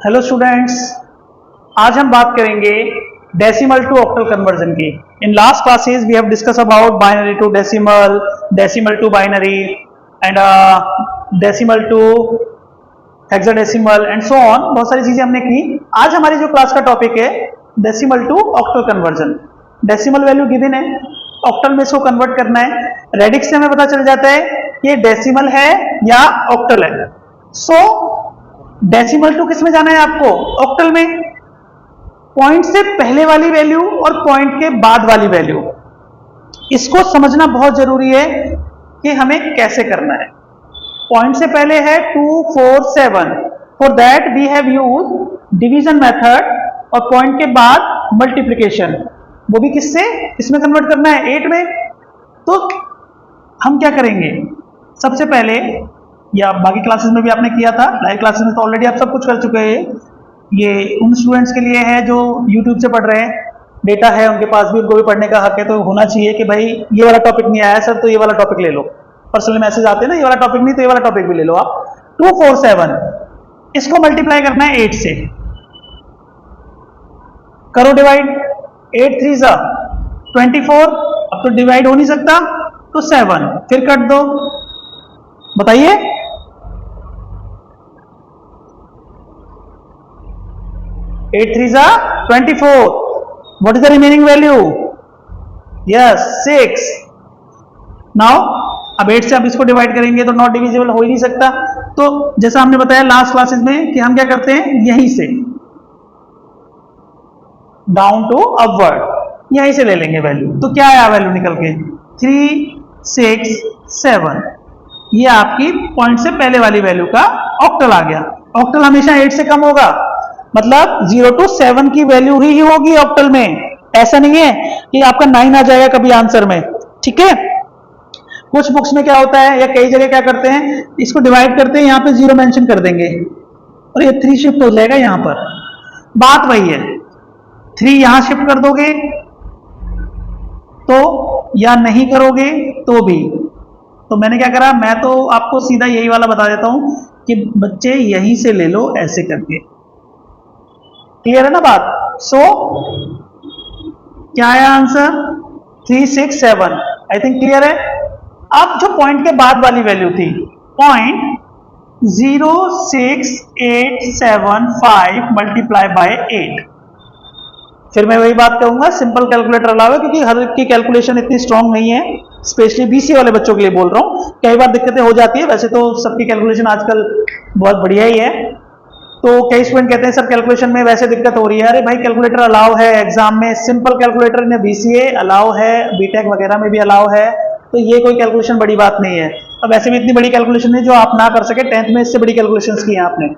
Hello students, आज हम बात करेंगे डेसिमल टू ऑक्टल कन्वर्जन की। In last classes we have discuss about binary to decimal, decimal to binary and decimal to hexadecimal and so on. बहुत सारी चीजें हमने की। आज हमारी जो क्लास का टॉपिक है decimal to octal conversion. Decimal value given है, ऑक्टल में इसको कन्वर्ट करना है। रेडिक्स से हमें पता चल जाता है कि ये डेसिमल है या ऑक्टल है। सो डेसिमल टू किस में जाना है आपको? ऑक्टल में। पॉइंट से पहले वाली वैल्यू और पॉइंट के बाद वाली वैल्यू, इसको समझना बहुत जरूरी है कि हमें कैसे करना है। पॉइंट से पहले है 2, 4, 7। For that we have use division method, और पॉइंट के बाद मल्टीप्लिकेशन, वो भी किससे? इसमें कन्वर्ट करना है 8 में। तो हम क्या करेंगे? सबसे पहले, या बाकी क्लासेस में भी आपने किया था, लाइव क्लासेस में तो ऑलरेडी आप सब कुछ कर चुके हैं। ये उन स्टूडेंट्स के लिए है जो यूट्यूब से पढ़ रहे हैं, डेटा है उनके पास भी, उनको भी पढ़ने का हक है। तो होना चाहिए कि भाई ये वाला टॉपिक नहीं आया सर तो ये वाला टॉपिक ले लो। पर्सनल मैसेज आते हैं ना, ये वाला टॉपिक नहीं तो ये वाला टॉपिक भी ले लो आप। 2, 4, 7 इसको मल्टीप्लाई करना है 8 से। करो डिवाइड। 8 3 जा 24। अब तो डिवाइड हो नहीं सकता तो 7 फिर कट दो। बताइए, 8 3 जा 24। What is the remaining value? Yes, 6. Now अब 8 से अब इसको डिवाइड करेंगे तो नॉट डिविजिबल हो ही नहीं सकता। तो जैसा हमने बताया लास्ट क्लासेस में कि हम क्या करते हैं, यहीं से डाउन टू अपवर्ड, यहीं से ले लेंगे वैल्यू। तो क्या आया वैल्यू निकल के? 3, 6, 7। ये आपकी पॉइंट से पहले वाली वैल्यू का ऑक्टल आ गया। ऑक्टल हमेशा 8 से कम होगा, मतलब 0 to 7 की वैल्यू ही होगी ऑक्टल में। ऐसा नहीं है कि आपका 9 आ जाएगा कभी आंसर में, ठीक है। कुछ बुक्स में क्या होता है, या कई जगह क्या करते हैं, इसको डिवाइड करते हैं, यहां पे 0 मेंशन कर देंगे और ये 3 शिफ्ट हो जाएगा यहां पर। बात वही है, 3 यहां शिफ्ट कर दोगे तो, या नहीं करोगे तो भी। तो मैंने क्या करा, मैं तो आपको सीधा यही वाला बता देता हूं कि बच्चे यहीं से ले लो ऐसे करके। क्लियर है ना बात? सो क्या है आंसर? 3, 6, 7। आई थिंक क्लियर है। अब जो पॉइंट के बाद वाली वैल्यू थी, पॉइंट 06875 मल्टीप्लाई बाय 8। फिर मैं वही बात कहूंगा, सिंपल कैलकुलेटर अलाउ है, क्योंकि हर एक की कैलकुलेशन इतनी स्ट्रांग नहीं है। स्पेशली बीसीए वाले बच्चों के लिए बोल रहा हूं, कई बार दिक्कतें हो जाती है। वैसे तो सबकी कैलकुलेशन आजकल बहुत बढ़िया ही है। तो कई स्टूडेंट कहते हैं सर कैलकुलेशन में वैसे दिक्कत हो रही है। अरे भाई, कैलकुलेटर अलाउ है एग्जाम में, सिंपल कैलकुलेटर इन बीसीए अलाउ है, बीटेक वगैरह में भी अलाउ है। तो ये कोई कैलकुलेशन बड़ी बात नहीं है। अब वैसे भी इतनी बड़ी कैलकुलेशन नहीं जो आप ना कर सके, 10th में इससे बड़ी कैलकुलेशन की है आपने।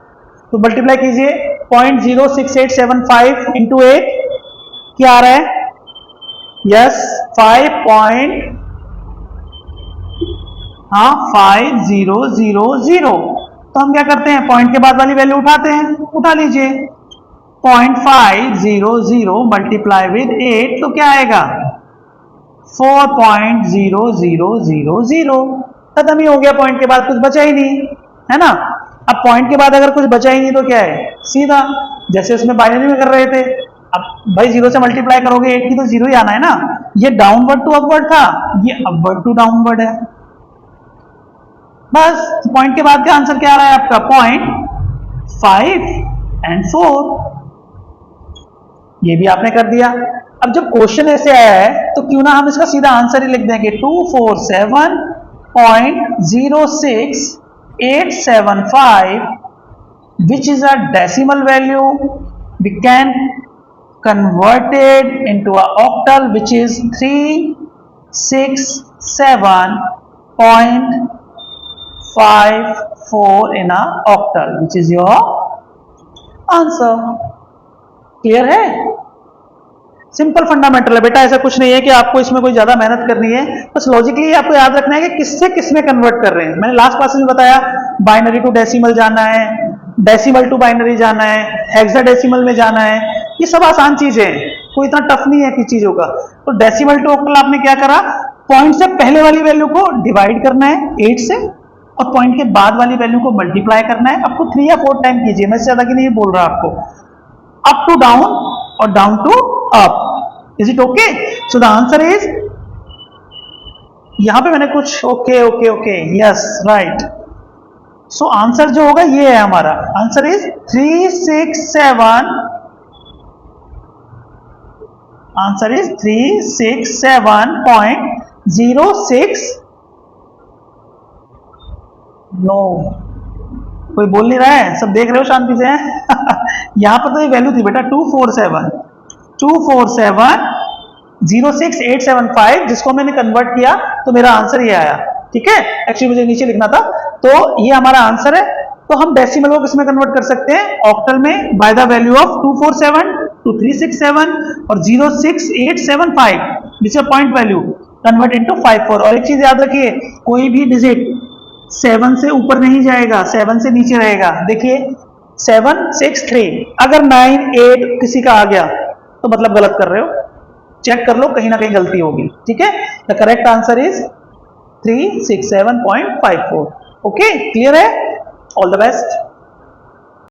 तो मल्टीप्लाई कीजिए, 0.06875 इंटू 8 क्या आ रहा है? यस, 5000। तो हम क्या करते हैं, पॉइंट के बाद वाली वैल्यू उठाते हैं। उठा लीजिए, 0.500 मल्टीप्लाई विद 8 तो क्या आएगा? 4.0000। खत्म ही हो गया, पॉइंट के बाद कुछ बचा ही नहीं, है ना। अब पॉइंट के बाद अगर कुछ बचा ही नहीं तो क्या है, सीधा जैसे उसमें बाइनरी में कर रहे थे। अब भाई 0 से मल्टीप्लाई करोगे 8 की तो 0 ही आना है ना। ये डाउनवर्ड टू अपवर्ड था, ये अपवर्ड टू डाउनवर्ड है। बस पॉइंट के बाद का आंसर क्या आ रहा है आपका? 0.5 and 4। ये भी आपने कर दिया। अब जब क्वेश्चन ऐसे आया है तो क्यों ना हम इसका सीधा आंसर ही लिख देंगे, 247.06875 which is a decimal value we can convert it into a octal which is 367.54 in a octal which is your answer। Clear है? सिंपल फंडामेंटल है बेटा, ऐसा कुछ नहीं है कि आपको इसमें कोई ज्यादा मेहनत करनी है। बस लॉजिकली आपको याद रखना है कि किससे किसमें कन्वर्ट कर रहे हैं। मैंने लास्ट क्लास में बताया, बाइनरी टू डेसिमल जाना है, डेसिमल टू बाइनरी जाना है, हेक्साडेसिमल में जाना है। ये सब आसान चीजें हैं, कोई इतना टफ नहीं है किसी चीजों का। तो डेसिमल टू ऑक्टल आपने क्या करा, पॉइंट से पहले वाली वैल्यू को डिवाइड करना है 8 से, और पॉइंट के बाद वाली वैल्यू को मल्टीप्लाई करना है। आपको 3 या 4 टाइम कीजिए, मैं ज्यादा की नहीं बोल रहा आपको। अप टू डाउन और down to up. Is it okay? So the answer is, यहां पे मैंने कुछ okay okay okay yes right. So answer जो होगा ये है हमारा, answer is 367, answer is 367.06। No, कोई बोल नहीं रहा है, सब देख रहे हो शांति से यहां पर तो ये वैल्यू थी बेटा 247.068775, जिसको मैंने कन्वर्ट किया तो मेरा आंसर ये आया। ठीक है, एक्चुअली मुझे नीचे लिखना था, तो ये हमारा आंसर है। तो हम डेसिमल को किसमें कन्वर्ट कर सकते हैं? ऑक्टल में, by the value of 247 to 367 और 06875 which is point value, convert into 54। और एक चीज याद रखिए, कोई भी डिजिट 7 से ऊपर नहीं जाएगा, 7 से नीचे रहेगा। देखिए 763, अगर 9 8 किसी का आ गया तो मतलब गलत कर रहे हो, चेक कर लो, कहीं ना कहीं गलती होगी। ठीक है, the correct answer is 367.54। Okay, clear है? All the best.